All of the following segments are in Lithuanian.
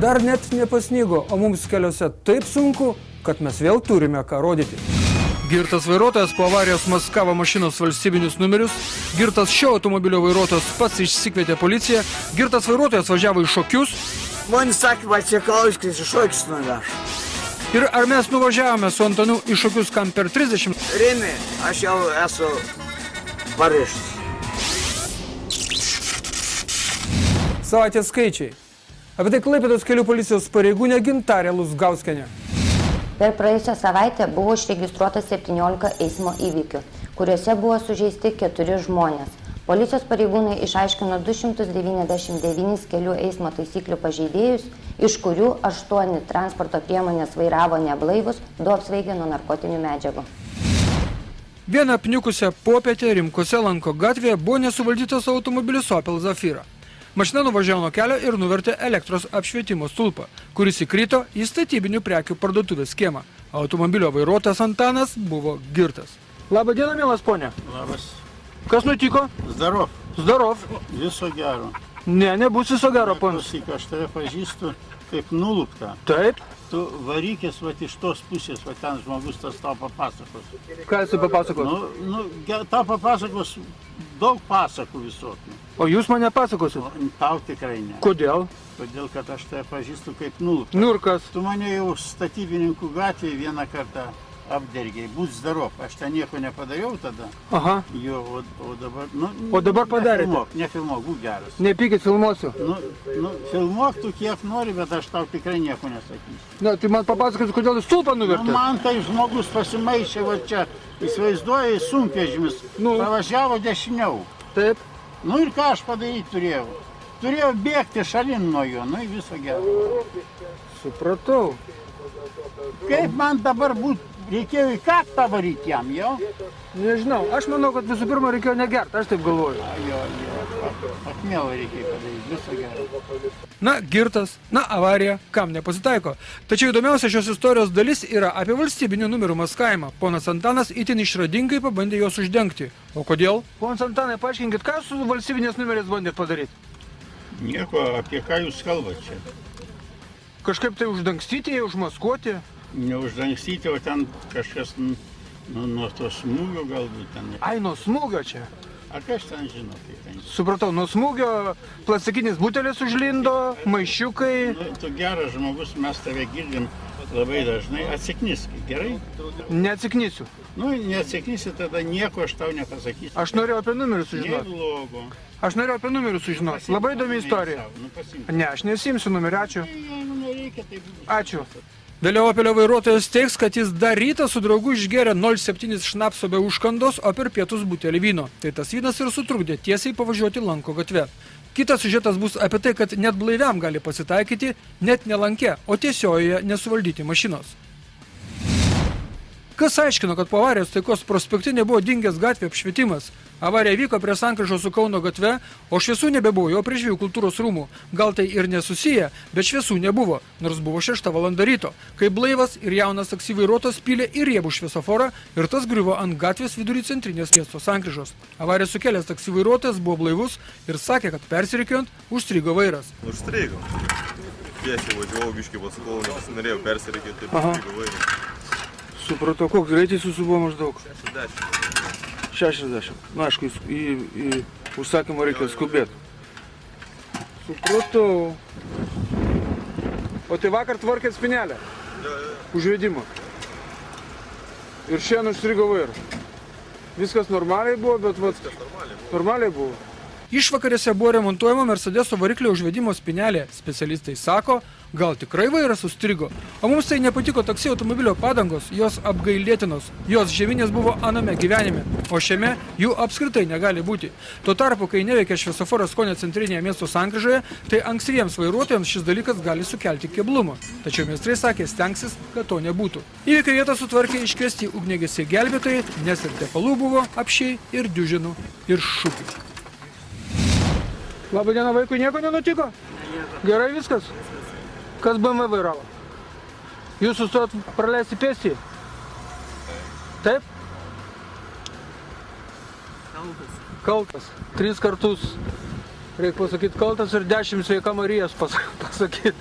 Dar net nepasnygo, o mums keliuose taip sunku, kad mes vėl turime ką rodyti. Girtas vairuotojas po avarijos maskavo mašinos valstybinius numerius, girtas šio automobilio vairuotojas pats išsikvietė policiją, girtas vairuotojas važiavo į Šokius. Man sakė, Vaicekauskis iš Šokius nuveš. Ir ar mes nuvažiavome su Antanu į Šokius kam per 30? Rimi, aš jau esu pareišęs. Savaitės skaičiai. Apie tai Klaipėdos kelių policijos pareigūnė Gintarė Luzgauskienė. Per praėjusią savaitę buvo išregistruota 17 eismo įvykių, kuriuose buvo sužeisti 4 žmonės. Policijos pareigūnai išaiškino 299 kelių eismo taisyklių pažeidėjus, iš kurių 8 transporto priemonės vairavo neblaivus, 2 apsvaigę nuo narkotinių medžiagų. Vieną apniukusią popietę Rimkose Lanko gatvėje buvo nesuvaldytas automobilis Opel Zafira. Mašina nuvažiavo nuo kelio ir nuvertė elektros apšvietimo stulpą, kuris įkrito į statybinių prekių parduotuvės kiemą. Automobilio vairuotojas Antanas buvo girtas. Labą dieną, mielas ponė. Labas. Kas nutiko? Zdarov. Zdarov. Viso gero. Ne, nebus viso gero, ponas. Aš tave pažįstu kaip nuluptą. Taip. Tu varykis iš tos pusės, ten žmogus tas tau papasakos. Ką jis papasakos? Tau papasakos daug pasakų visokių. O jūs mane pasakosit? Tau tikrai ne. Kodėl? Todėl, kad aš tave pažįstu kaip nuluptą. Nu ir kas? Tu mane jau statybininkų gatvėje vieną kartą apdergiai. Būt zdarov. Aš ten nieko nepadariau tada. Aha. Jo, o dabar... O dabar padarėte? Nefilmuok, būk geras. Nepykit, filmuosiu. Filmuok tu kiek nori, bet aš tau tikrai nieko nesakysiu. Ne, tai man papasakos, kodėl jūs stulpą nuvertėt? Man tai žmogus pasimaišė va čia, įsivaizduoja, sunkvežimis, pravažiavo dešiniau. Taip. Ir ką aš padaryti turėjau? Turėjau bėgti šalin nuo jo, viso gero. Supratau. Kaip man dabar būtų? Reikėjo į kaktą varyti jam, jo? Nežinau, aš manau, kad visų pirma reikėjo negerti, aš taip galvoju. Jo, akmėlą reikėjo padaryti, viso gero. Na, girtas, avarija, kam nepasitaiko. Tačiau įdomiausia šios istorijos dalis yra apie valstybinių numerių maskavimą. Ponas Antanas itin išradingai pabandė juos uždengti. O kodėl? Ponas Antanai, paaiškinkit, ką su valstybinės numeriais bandėt padaryti? Nieko, apie ką jūs kalbat čia? Kažkaip tai uždangstyti, užmaskuoti? Neuždangstyti, o ten kažkas nuo to smūgio galbūt ten. Ai, nuo smūgio čia? A kas ten žino, kaip ten? Supratau, nuo smūgio plastikinis butelis užlindo, maišiukai. Tu geras žmogus, mes tave girdim labai dažnai. Atsiknisk, gerai? Neatsiknysiu. Neatsiknysi, tada nieko aš tau nepasakysiu. Aš norėjau apie numerius sužinoti. Neblogo. Aš norėjau apie numerius sužinoti. Labai įdomi istorija. Ne, aš nesimsiu numerį, ačiū. Ačiū. Vėliau Opelio vairuotojas teiks, kad jis dar rytą su draugu išgėrė 0,7 šnapso be užkandos, o per pietus butelį vyno. Tai tas vynas ir sutrukdė tiesiai pavažiuoti Lanko gatve. Kitas siužetas bus apie tai, kad net blaiviam gali pasitaikyti net ne Lanke, o tiesiojoje nesuvaldyti mašinos. Kas aiškino, kad po avarijos Taikos prospekte nebuvo dingęs gatvė apšvietimas? Avarija vyko prie sankryžos su Kauno gatve, o šviesų nebebuvo jau prie Žvejų kultūros rūmų. Gal tai ir nesusiję, bet šviesų nebuvo, nors buvo 6 valanda ryto, kai blaivas ir jaunas taksi vairuotojas pylė į riebų šviesoforą ir tas griuvo ant gatvės vidury centrinės miesto sankryžos. Avariją sukėlęs taksi vairuotojas buvo blaivus ir sakė, kad persirikiuojant užstrigo vairas. Užstrigo. Tiesiai važiavau, biškį pasakau, nes norėjau persirikiuoti, taip užstrigo vairas. Supratau, koks greitis jūsų buvo maždaug? 60. 60. Na, aišku, į užsakymą reikia skubėti. Supratau. O tai vakar tvarkėt spynelę? Užvedimą. Ir šiandien užstrigo vairą. Viskas normaliai buvo, bet normaliai buvo. Išvakarėse buvo remontuojama Mercedeso variklio užvedimo spynelė. Specialistai sako, gal tikrai vairas užstrigo. O mums tai nepatiko taksi automobilio padangos, jos apgailėtinos. Jos žeminės buvo aname gyvenime, o šiame jų apskritai negali būti. Tuo tarpu, kai neveikia šviesoforas Konio centrinėje miesto sankryžoje, tai ankstyviems vairuotojams šis dalykas gali sukelti keblumą. Tačiau meistrai sakė, stengsis, kad to nebūtų. Įvykio vietą sutvarkė iškviesti ugniagesiai gelbėtojai, nes ir tepalų buvo apsčiai, ir diužinų, ir šukių. Labą dieną, vaikui nieko nenutiko? Gerai viskas? Kas BMW vairavo? Jūs sustojot praleisti pėstį? Taip? Kaltas. 3 kartus. Reikia pasakyti kaltas ir 10 sveika Marijos pasakyti.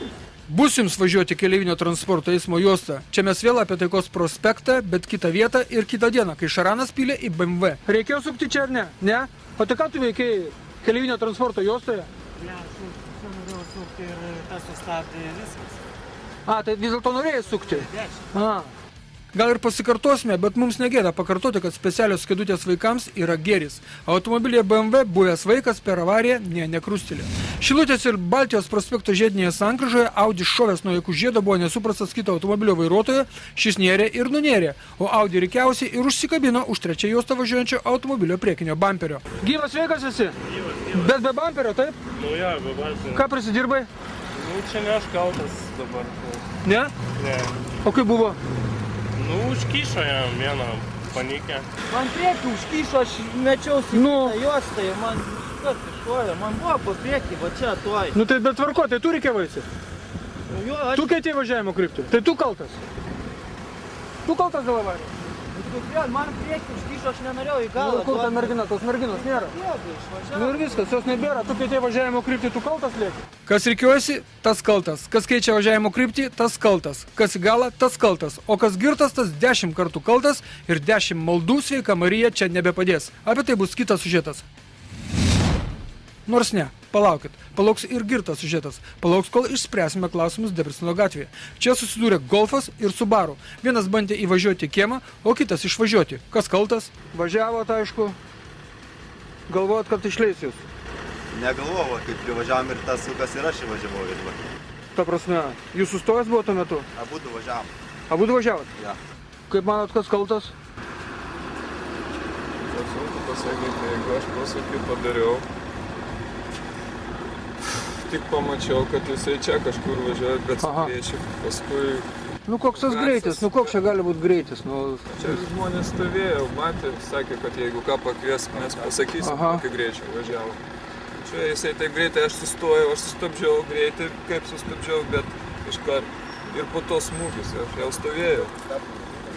Bus jums važiuoti keleivinio transporto eismo juosta. Čia mes vėl apie Taikos prospektą, bet kitą vietą ir kitą dieną, kai Šaranas pylė į BMW. Reikėjo sukti čia ar ne? Ne? O tai ką tu veikėjai keleivinio transporto juostoje? Ne, aš norėjau sukti ir tas sustabdė viskas. Tai vis dėlto norėjai sukti? Dešim. Gal ir pasikartosime, bet mums negėda pakartoti, kad specialios kėdutės vaikams yra gėris. Automobilyje BMW buvęs vaikas per avariją nekrustelė. Šilutės ir Baltijos prospekto žiedinėje sankryžoje Audi šovęs nuo jakų žiedo buvo nesuprastas kito automobilio vairuotojo, šis nėrė ir nunėrė, o Audi rikiausiai ir užsikabino už trečią juostą važiuojančio automobilio priekinio bamperio. Gyvas sveikas esi? Gyvas. Bet be bamperio, taip? Nu ja, be bamperio. Ką prisidirbai? Nu, čia ne aš kaltas dabar. Ne? Ne. O kaip buvo? Nu, užkyšo jam vieną panikę. Man priekį užkyšo, aš mečiausi į tą juostą ir man viskas iškojo. Man buvo po priekį, va čia tuoj. Nu tai bet tvarko, tai tu reikiavaisi. Jo, aš... Tu keitėjai važiavimo kryptį. Tai tu kaltas. Tu kaltas dėl avarijos. Man priekį užkyšo, aš nenorėjau į galą. Kur ta mergina, tos merginos nėra. Nu ir viskas, jos nebėra, tu keitėjai važiavimo kryptį, tu kaltas lieki. Kas rikiuosi, tas kaltas. Kas keičia važiavimo kryptį, tas kaltas. Kas į galą, tas kaltas. O kas girtas, tas 10 kartų kaltas ir 10 maldų sveika Marija čia nebepadės. Apie tai bus kitas siužetas. Nors ne, palaukit, palauks ir girtas siužetas. Palauks, kol išspręsime klausimus Debreceno gatvėje. Čia susidūrė Golfas ir Subaru. Vienas bandė įvažiuoti į kiemą, o kitas išvažiuoti. Kas kaltas? Važiavot, aišku. Galvojot, kad išleis jūs. Negalvojau, kai privažiavom ir tas sukas ir aš įvažiavau ir Ta prasme, jūs sustojęs buvo tuo metu? abudu važiavom. Abudu važiavot? Ja. Kaip manot, kas kaltas? Sunku pasakyti, jeigu aš posūkį padariau. Tik pamačiau, kad jisai čia kažkur važiuoja, bet priešį. Paskui... Nu koks tas greitis? Nu koks čia gali būti greitis? Nu... Čia žmonės stovėjo, matė, sakė, kad jeigu ką pakvies, mes pasakysim, kokį greičiau važiavo. Čia jisai taip greitai, aš sustabdžiau greitai, kaip sustabdžiau, bet iškart. Ir po to smūgis, aš jau stovėjau.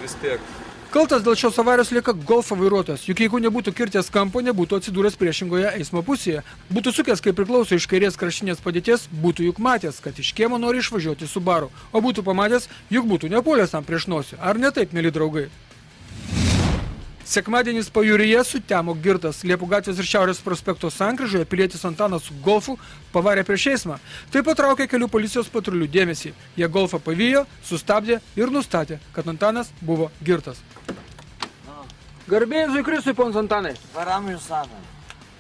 Vis tiek. Kaltas dėl šios avarijos lieka Golfo vairuotojas, juk jeigu nebūtų kirtęs kampo, nebūtų atsidūręs priešingoje eismo pusėje. Būtų sukęs, kaip priklauso iš kairės kraštinės padėties, būtų juk matęs, kad iš kiemo nori išvažiuoti Subaru, o būtų pamatęs, juk būtų nepuolęs tam prieš nosį. Ar ne taip, mėly draugai? Sekmadienis pajūryje sutemo girtas. Liepų gatvės ir Šiaurės prospekto sankryžoje pilietis Antanas su Golfu pavarė prieš eismą. Tai patraukė kelių policijos patrulių dėmesį. Jie Golfą pavijo, sustabdė ir nustatė, kad Antanas buvo girtas. Garbėjai Jėzui Kristui, pons Antanai. Varam jūs sakom.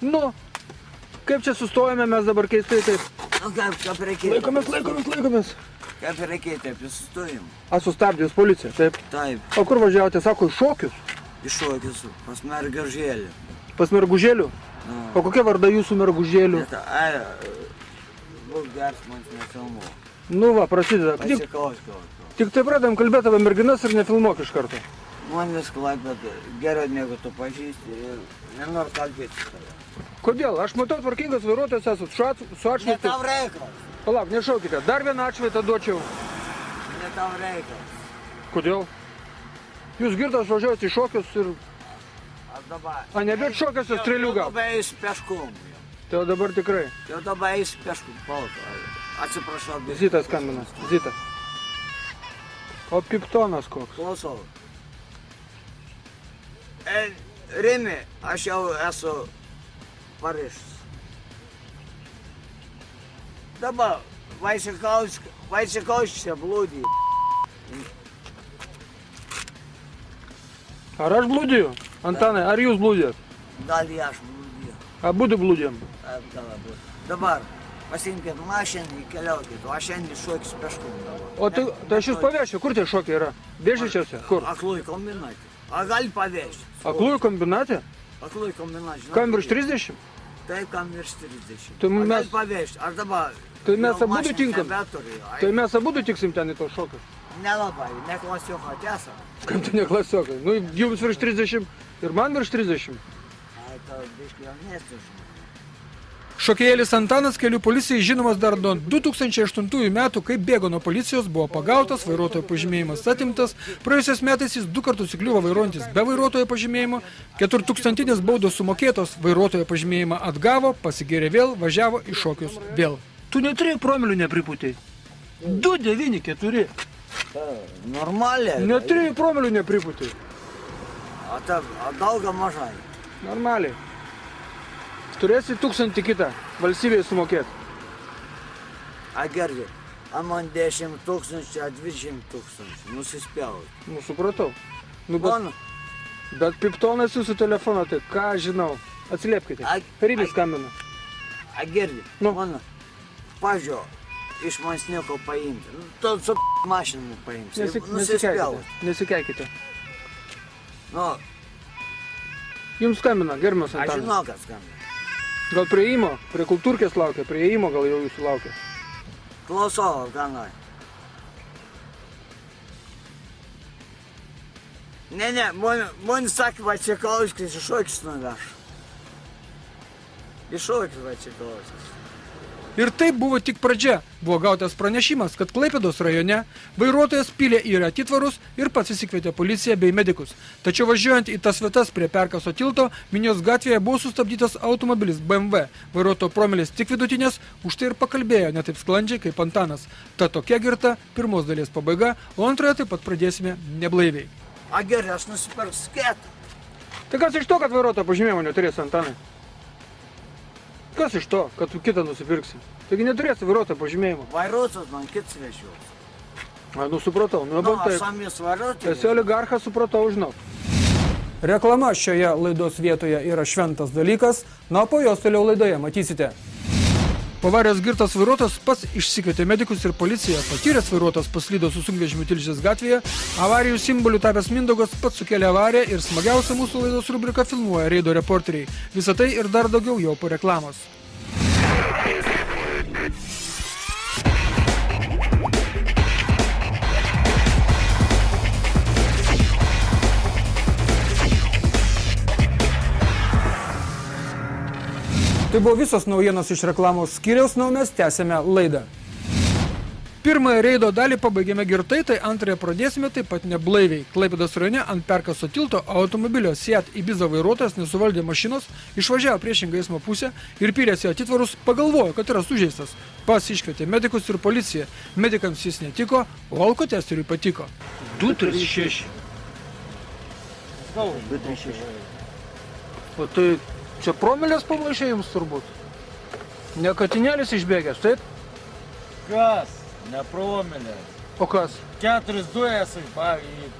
Nu, kaip čia sustojame mes dabar keistai taip? Nu kaip reikėtų? Laikomės. Kaip reikėtų, taip jūs sustojim. Sustabdė jūs policija, taip? Taip, O kur važiavote, sako, iš Šokius? iššokęs pas mergužėlį. Pas mergužėlių? O kokia varda jūsų mergužėlių? Būk geras, man nefilmuo. Nu va, prasideda. Pasiklausk. Tik tai pradedam kalbėti apie merginas ir nefilmuok iš karto. Man viską bet geriau negu tu pažįsti ir nenoriu kalbėti su tavimi. Kodėl? Aš matau tvarkingas vairuotojas esat su Ne atšvaitu. tau reikalas. Palauk, nešaukite. Dar vieną atšvaitą duočiau. Ne tau reikalas. Kodėl? Jūs girtas važiuojate į Šokius ir... Aš dabar... A nebėt Šokiuose strėlių gal? Jau dabar eisiu peškum. Tai dabar tikrai. Jau dabar eisiu peškum. Palka. Atsiprašau. Zita skambina. Zita. O piktonas koks. Klausau. Rimi, aš jau esu Paryžius. Dabar Vaicekauskis blūdį. Ar aš blūdiju? Antanai, ar jūs blūdėjot? Gal aš blūdėjau. Abudu blūdėjom. Dabar pasiimkit mašiną, keliaukit, o aš šiandien šokis peškum dabar. O tai aš jūs pavešiu, kur tie šokiai yra? Bėžičiuose? Kur? Aklųjų kombinatė. A gali pavežti. Aklųjų kombinate? Aklųjų kombinatė. Kam virš 30? Taip, kam virš 30. Tai mes- Gali pavežti. Aš dabar... Tai mes jau abudu mašinos tinkam. nebeturiu. Tai mes abudu tiksim ten į tos šokius. Nelabai, neklasiuką tiesą. Kaip tu neklasiokai? Nu, jums virš 30 ir man virš 30. Ai, tau biškai jaunesnis. Šokėjėlis Antanas kelių policijai žinomas dar nuo 2008 metų, kai bėgo nuo policijos, buvo pagautas, vairuotojo pažymėjimas atimtas, praėjusiais metais jis 2 kartus įkliuvo vairuojantis be vairuotojo pažymėjimo, 4000 baudos sumokėtos, vairuotojo pažymėjimą atgavo, pasigėrė vėl, važiavo į Šokius vėl. Tu neturėjai promilių nepripūtėjai? 2,94. Normaliai. Net 3 promilių nepripūtė. O daug mažai. Normaliai. Turėsi 1000 kitą valstybėje sumokėti. A gerai, a man 10 000, a 20 000. Nusispjaut. Nu, supratau. Nu, Mano. bet piptonas jūsų telefono, tai ką žinau. Atsiliepkite. Rybis skambina. A gerai, Nu. mano. Pažiūrėjau, iš manęs nieko paimti. Nu, tu su mašinu paimsi. Nusispjaut. Nesikeikite. Nu, Jums skambina, gerbiamas aš Antanas. žinau, kad skambina. Gal prie įėjimo, prie kultūrkės laukia, prie įėjimo gal jau jūsų laukia. Klausau, ganai. Ne, man sakė, va čia Kalauskis iššokis nuveš. Iššokis va čia Kalauskis. Ir tai buvo tik pradžia. Buvo gautas pranešimas, kad Klaipėdos rajone vairuotojas pylė į atitvarus ir pats įsikvietė policiją bei medikus. Tačiau važiuojant į tas vietas prie Perkaso tilto, Minios gatvėje buvo sustabdytas automobilis BMW. Vairuotojo promilis tik vidutinės, už tai ir pakalbėjo ne taip sklandžiai kaip Antanas. Ta tokia girta pirmos dalies pabaiga, o antroje taip pat pradėsime neblaiviai. A gerai, aš nusipirksiu skėtą. Tai kas iš to, kad vairuotojo pažymėjimo neturės, Antanai? Kas iš to, kad tu kitą nusipirksi? Taigi neturėsi vairuotojo pažymėjimo. Vairuotojas man kits vežios. Nu, supratau. Nu, Nu, tai aš samis vairuotojas. esi oligarchas, supratau, žinau. Reklama šioje laidos vietoje yra šventas dalykas, na, po jos toliau laidoje matysite. Pavarijos girtas vairuotojas pats išsikvietė medikus ir policiją. Patyręs vairuotojas paslydo su sunkvežimiu Tilžės gatvėje. Avarijų simboliu tapęs Mindaugas pats sukėlė avariją ir smagiausia mūsų laidos rubrika filmuoja reido reporteriai. Visą tai ir dar daugiau jau po reklamos. Tai buvo visos naujienos iš reklamos skyriaus, na, mes tęsėme laidą. Pirmąją reido dalį pabaigėme girtai, tai antrąją pradėsime taip pat neblaiviai. Klaipėdos rajone ant Perkaso tilto automobilio Seat Ibiza vairuotojas nesuvaldė mašinos, išvažiavo priešingą eismo pusę ir pylėsi atitvarus, pagalvojo, kad yra sužeistas. Pats iškvietė medikus ir policiją. Medikams jis netiko, o alkotesteriui patiko. 236. 236. O tai čia promilės pamaišė jums turbūt? Ne katinėlis išbėgęs, taip? Kas? Ne promilės. O kas? 4 dujas į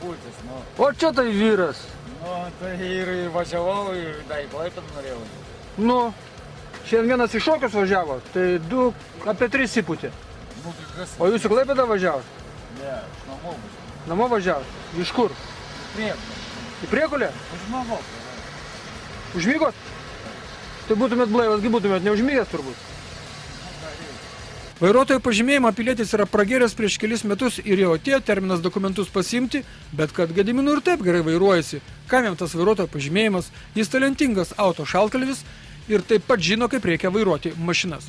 pūtis, nu. O čia tai vyras. Nu, tai ir važiavau, ir į Klaipėdą norėjau. Nu, šiandien vienas iš šokius važiavo, tai 2 apie 3 įpūtė. Nu, kas? O jūs į Klaipėdą važiavot? Ne, aš namo važiavau. Namo važiavot? Iš kur? Priekulė. Į Priekulę? Užmavau. Užmygot? Tai būtumėt blaivas, būtumėt neužmygęs turbūt. Vairuotojo pažymėjimą pilietis yra pragėręs prieš kelis metus ir jau atėjo terminas dokumentus pasiimti, bet kad Gediminų ir taip gerai vairuojasi. Kam jam tas vairuotojo pažymėjimas? Jis talentingas auto šaltkalvis ir taip pat žino, kaip reikia vairuoti mašinas.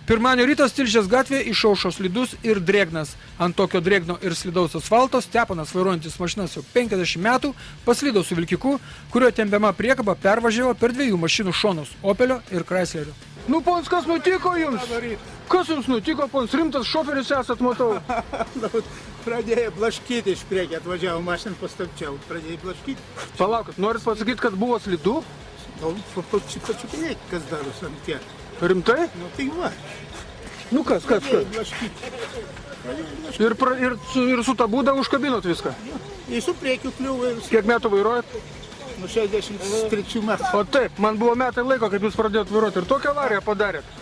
Pirmadienio rytas Tilžės gatvėje išaušo slidus ir drėgnas. Ant tokio drėgno ir slidaus asfalto Stepanas, vairuojantis mašinas jau 50 metų, paslydo su vilkiku, kurio tempiama priekaba pervažiavo per 2 mašinų šonus – Opelio ir Chryslerio. Nu, pons, kas nutiko jums? Kas jums nutiko, pons? Rimtas šoferis esat, matau. Pradėjo blaškyti iš priekį, atvažiavo mašiną, pastabčiau, pradėjo blaškyti. Palaukit, norit pasakyti, kad buvo slidu? Nu, pačiu priekį, kas darosi ant kiek. Rimtai? Nu, tai va. Nu kas? Pradėjo blaškyti. Ir su ta būda užkabinot viską? Į su priekiu kliuvo ir... Kiek metų vairuojat? Nu, 63 metų. O taip, man buvo metai laiko, kaip jūs pradėjot vairuoti ir tokią avariją padarėt.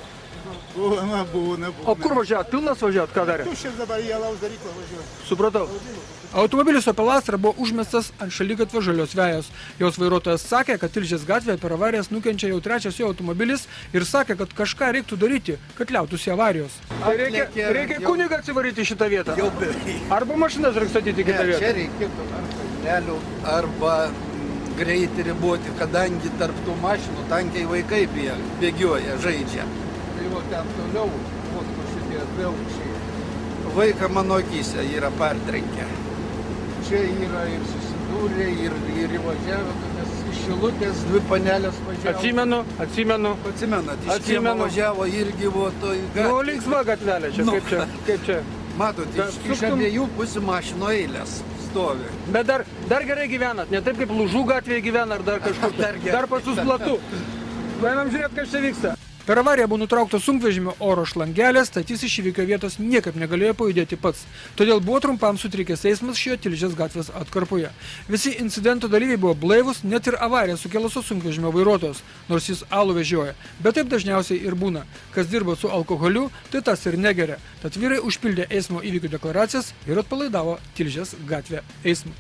Būna. O kur važiavot? Pilnas važiavot? Ką darėt? Tu šiandien dabar į Alaus daryklą važiuoju. Supratau. Automobilis Opel Astra buvo užmestas ant šaligatvio žalios vejos. Jos vairuotojas sakė, kad Tilžės gatvėje per avarijas nukenčia jau 3 jo automobilis ir sakė, kad kažką reiktų daryti, kad liautųsi avarijos. Reikia kunigą atsivaryti šitą vietą. Arba mašinas reikia statyti kitą vietą. Čia reikėtų ar kalnelių, arba greitį riboti, kadangi tarp tų mašinų tankiai vaikai bėgioja, žaidžia. Tai va ten toliau, šitie dviaukščiai. Vaiką mano akyse yra partrenkę. Čia yra ir susidūrė, ir įvažiavę, nes iš Šilutės 2 panelės važiavo. Atsimenu. Atsimenat, iš kiemo važiavo irgi buvo toj gatvėje. Nu, linksma gatvelė čia, kaip čia. Matot, iš abiejų pusių mašino eilės stovi. Bet dar gerai gyvenat, ne taip kaip Lūžų gatvėje gyvena ar dar kažkur. Dar pas jūs platu. Einam žiūrėt, kas čia vyksta. Per avariją buvo nutrauktas sunkvežimio oro šlangelės, tad jis iš įvykio vietos niekaip negalėjo pajudėti pats. Todėl buvo trumpam sutrikęs eismas šioje Tilžės gatvės atkarpoje. Visi incidento dalyviai buvo blaivūs, net ir avariją sukėlusio sunkvežimio vairuotojas, nors jis alų vežioja. Bet taip dažniausiai ir būna. Kas dirba su alkoholiu, tai tas ir negeria. Tad vyrai užpildė eismo įvykių deklaracijas ir atpalaidavo Tilžės gatvę eismą.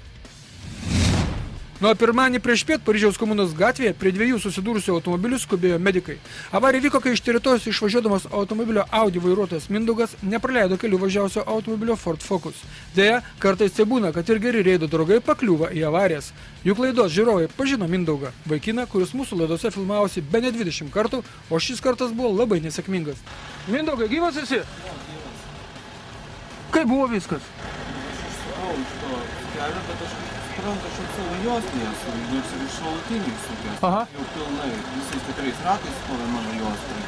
Nuo pirmadienį prieš piet Paryžiaus komunos gatvėje prie 2 susidūrusių automobilių skubėjo medikai. Avarija vyko, kai iš teritorijos išvažiuodamas automobilio Audi vairuotojas Mindaugas nepraleido kelių važiavusio automobilio Ford Focus. Deja, kartais tai būna, kad ir geri reido draugai pakliūva į avarijas. Juk laidos žiūrovai pažino Mindaugą, vaikiną, kuris mūsų laidose filmavosi bene 20 kartų, o šis kartas buvo labai nesėkmingas. Mindaugai, gyvas esi? Kaip buvo viskas? Suprantu, aš atsau juostinės ir iš šalutinį sukės. Jau pilnai, visais 4 ratais stovi mano juostai.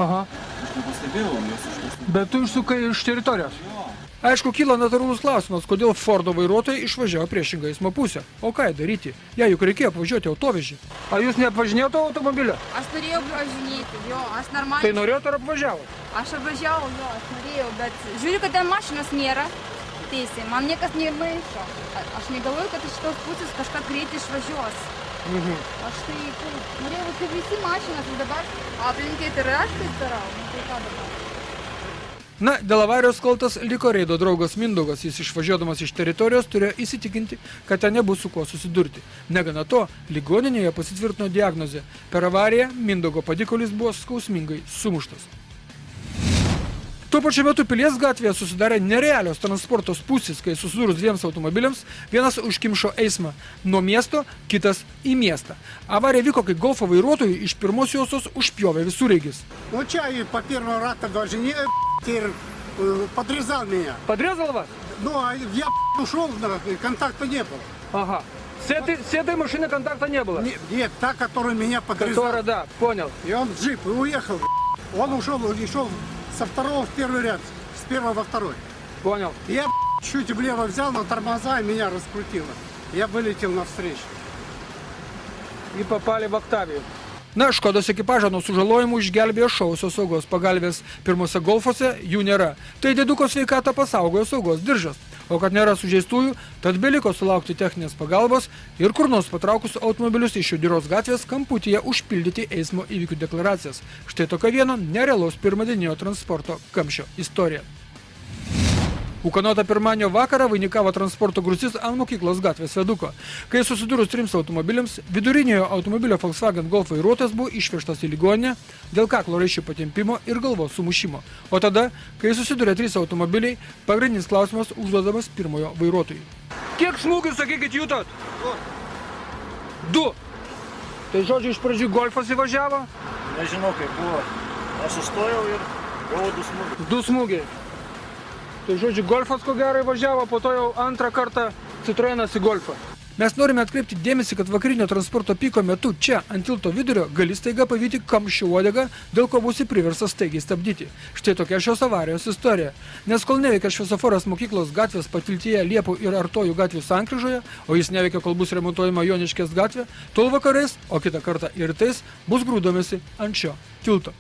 Aš nepastebėjau jos iš tos. Bet tu išsukai iš teritorijos? Jo. Aišku, kyla natūralus klausimas, kodėl Fordo vairuotojai išvažiavo priešingą eismo pusę. O ką daryti? Jei juk reikėjo apvažiuoti autovežį. Ar jūs neapvažinėjote automobilio? Aš norėjau apvažinėti, jo, aš normaliai. Tai norėjote ar apvažiavo? Aš apvažiavau, jo, aš norėjau, bet žiūriu, kad ten mašinos nėra. Teisė, man niekas nemaišo. Aš negalvoju, kad iš šitos pusės kažką greitai išvažiuos. Aš tai norėjau, kaip visi mašinas, dabar aplinkai ir aš taip darau. Tai ką dabar? Na, dėl avarijos kaltas liko reido draugas Mindaugas. Jis išvažiuodamas iš teritorijos turėjo įsitikinti, kad ten nebus su kuo susidurti. Negana to, ligoninėje pasitvirtino diagnozė. Per avariją Mindaugo padikolis buvo skausmingai sumuštas. Tuo pačiu metu Pilies gatvėje susidarė nerealios transporto spūstys, kai susidūrus 2 automobiliams, vienas užkimšo eismą nuo miesto, kitas į miestą. Avarija vyko, kai Golfo vairuotojui iš pirmos juostos užpjovė visureigis. Ну, чай по первого рата гожине и подрезал меня. Подрезал вас? Ну, а я ушел, контакта не было. Ага. С этой машины контакта не было? Нет, та, которая меня подрезала. Которая, да, понял. И он в джип и уехал. Он ушел и шел со второго в первый ряд, с первого во второй. Понял. Я чуть влево взял на тормоза и меня раскрутило. Я вылетел навстречу. И попали в Октавию. Na, Škodos ekipažą nuo sužalojimų išgelbėjo šausios saugos pagalbės. Pirmose Golfuose jų nėra. Tai dėduko sveikatą pasaugojo saugos diržas. O kad nėra sužeistųjų, tad beliko sulaukti techninės pagalbos ir kur nors patraukus automobilius iš Šiaudiros gatvės kamputyje užpildyti eismo įvykių deklaracijas. Štai tokia vieno nerealaus pirmadieninio transporto kamščio istorija. Ūkanotą pirmadienio vakarą vainikavo transporto grūstis ant mokyklos gatvės viaduko. Kai susidūrus 3 automobiliams, viduriniojo automobilio Volkswagen Golf vairuotojas buvo išvežtas į ligoninę dėl kaklo raiščių patempimo ir galvos sumušimo. O tada, kai susidūrė 3 automobiliai, pagrindinis klausimas užduodamas pirmojo vairuotojui. Kiek smūgių, sakykit, jutot? 2. Tai žodžiu, iš pradžių Golfas įvažiavo? Nežinau, kaip buvo. Aš sustojau ir gavau 2 smūgius. 2 smūgiai. Tai žodžiu, Golfas ko gerai važiavo, po to jau antrą kartą Citroenas į Golfą. Mes norime atkreipti dėmesį, kad vakarinio transporto piko metu čia, ant tilto vidurio, gali staiga pavyti kamščių uodegą, dėl ko būsi priverstas staigiai stabdyti. Štai tokia šios avarijos istorija. Nes kol neveikia šviesoforas mokyklos gatvės patiltyje Liepų ir Artojų gatvių sankryžoje, o jis neveikia, kol bus remontuojama Joniškės gatvė, tol vakarais, o kitą kartą ir rytais, bus grūdomasi ant šio tilto.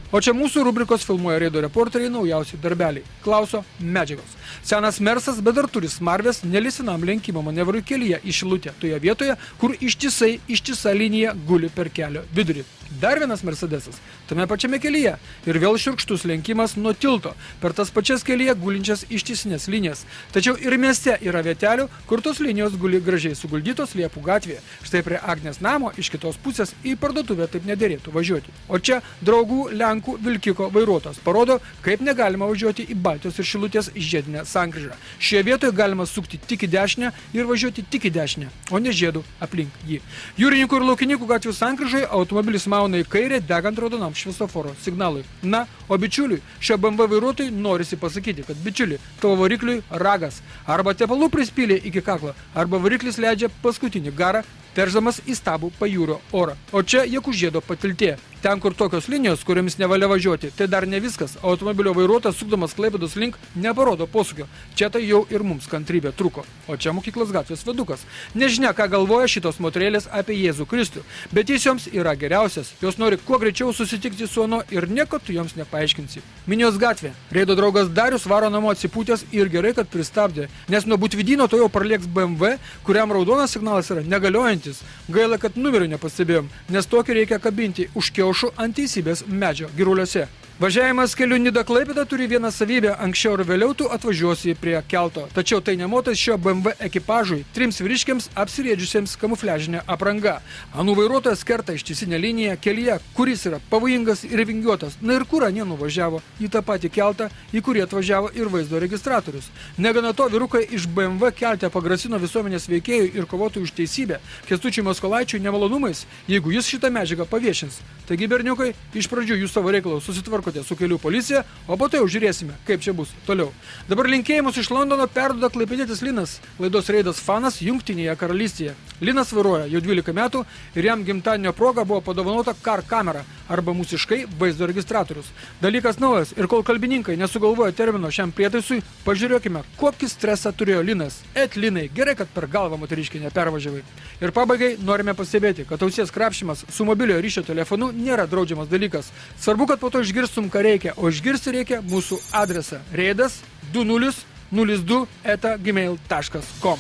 O čia mūsų rubrikos filmuoja reido reporteriai naujausi darbeliai. Klauso medžiagos. Senas Mersas, bet dar turi smarvės nelisinam lenkimo manevrui kelyje į Šilutę, toje vietoje, kur ištisa linija guli per kelio vidurį. Dar vienas Mercedesas, tame pačiame kelyje, ir vėl šiurkštus lenkimas nuo tilto, per tas pačias kelyje gulinčias ištisinės linijas. Tačiau ir mieste yra vietelių, kur tos linijos guli gražiai suguldytos Liepų gatvėje. Štai prie Agnės namo iš kitos pusės į parduotuvę taip nederėtų važiuoti. O čia draugų Lenkų Lenkų Vilkiko vairuotojas parodo, kaip negalima važiuoti į Baltijos ir Šilutės žiedinę sankryžą. Šioje vietoje galima sukti tik į dešinę ir važiuoti tik į dešinę, o ne žiedu aplink jį. Jūrininkų ir laukininkų gatvių sankryžoje automobilis mauna į kairę degant raudonam šviesoforo signalui. Na, o bičiuliui, šio BMW vairuotojui norisi pasakyti, kad bičiuli, tavo varikliui ragas. Arba tepalų prispylė iki kaklo, arba variklis leidžia paskutinį garą, teršdamas į stabų pajūrio orą. O čia Jakužiedo patiltė. Ten, kur tokios linijos, kuriomis nevalia važiuoti, tai dar ne viskas. Automobilio vairuotojas, sukdamas Klaipėdos link, neparodo posūkio. Čia tai jau ir mums kantrybė truko. O čia mokyklos gatvės vedukas. Nežinia, ką galvoja šitos moterėlės apie Jėzų Kristų, bet jis joms yra geriausias. Jos nori kuo greičiau susitikti su Ono ir nieko tu joms nepaaiškinsi. Minijos gatvė. Reido draugas Darius varo namo atsipūtęs ir gerai, kad pristabdė, nes nuo Butvidino to jau pralėks BMW, kuriam raudonas signalas yra negaliojantis. Gaila, kad numerio nepastebėjom, nes tokį reikia kabinti už kiaušų ant teisybės medžio giruliuose. Važiavimas keliu Nida-Klaipėda turi vieną savybę, anksčiau ir vėliau tu atvažiuosi prie kelto. Tačiau tai nemotas šio BMW ekipažui, 3 vyriškiams apsirėdžiusiems kamufliažinę aprangą. Anų vairuotojas kerta ištisinę liniją kelyje, kuris yra pavojingas ir vingiuotas. Na ir kur anie nuvažiavo į tą patį keltą, į kurį atvažiavo ir vaizdo registratorius. Negana to, vyrukai iš BMW kelte pagrasino visuomenės veikėjų ir kovotojų už teisybę Kęstučiui Maskolaičiui nemalonumais, jeigu jis šitą medžiagą paviešins. Taigi, berniukai, iš pradžių jūs savo reikalus susitvarkote su kelių policija, o po to jau žiūrėsime, kaip čia bus toliau. Dabar linkėjimus iš Londono perduoda klaipėdietis Linas, laidos Reidas fanas Jungtinėje karalystėje. Linas vairuoja jau 12 metų ir jam gimtadienio proga buvo padovanota car kamera arba mūsiškai vaizdo registratorius. Dalykas naujas ir kol kalbininkai nesugalvoja termino šiam prietaisui, pažiūrėkime, kokį stresą turėjo Linas. Linai, gerai, kad per galvą moteriškį nepervažiavai. Ir pabaigai norime pastebėti, kad ausies krapštymas su mobiliojo ryšio telefonu nėra draudžiamas dalykas. Svarbu, kad po to išgirstum, ką reikia, o išgirsti reikia mūsų adresą reidas2002@gmail.com.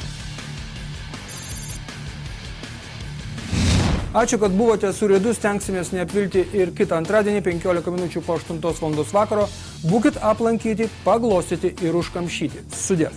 Ačiū, kad buvote su Reidu, stengsimės neapvilti ir kitą antradienį 15 minučių po 8 val. Vakaro. Būkit aplankyti, paglostyti ir užkamšyti. Sudės.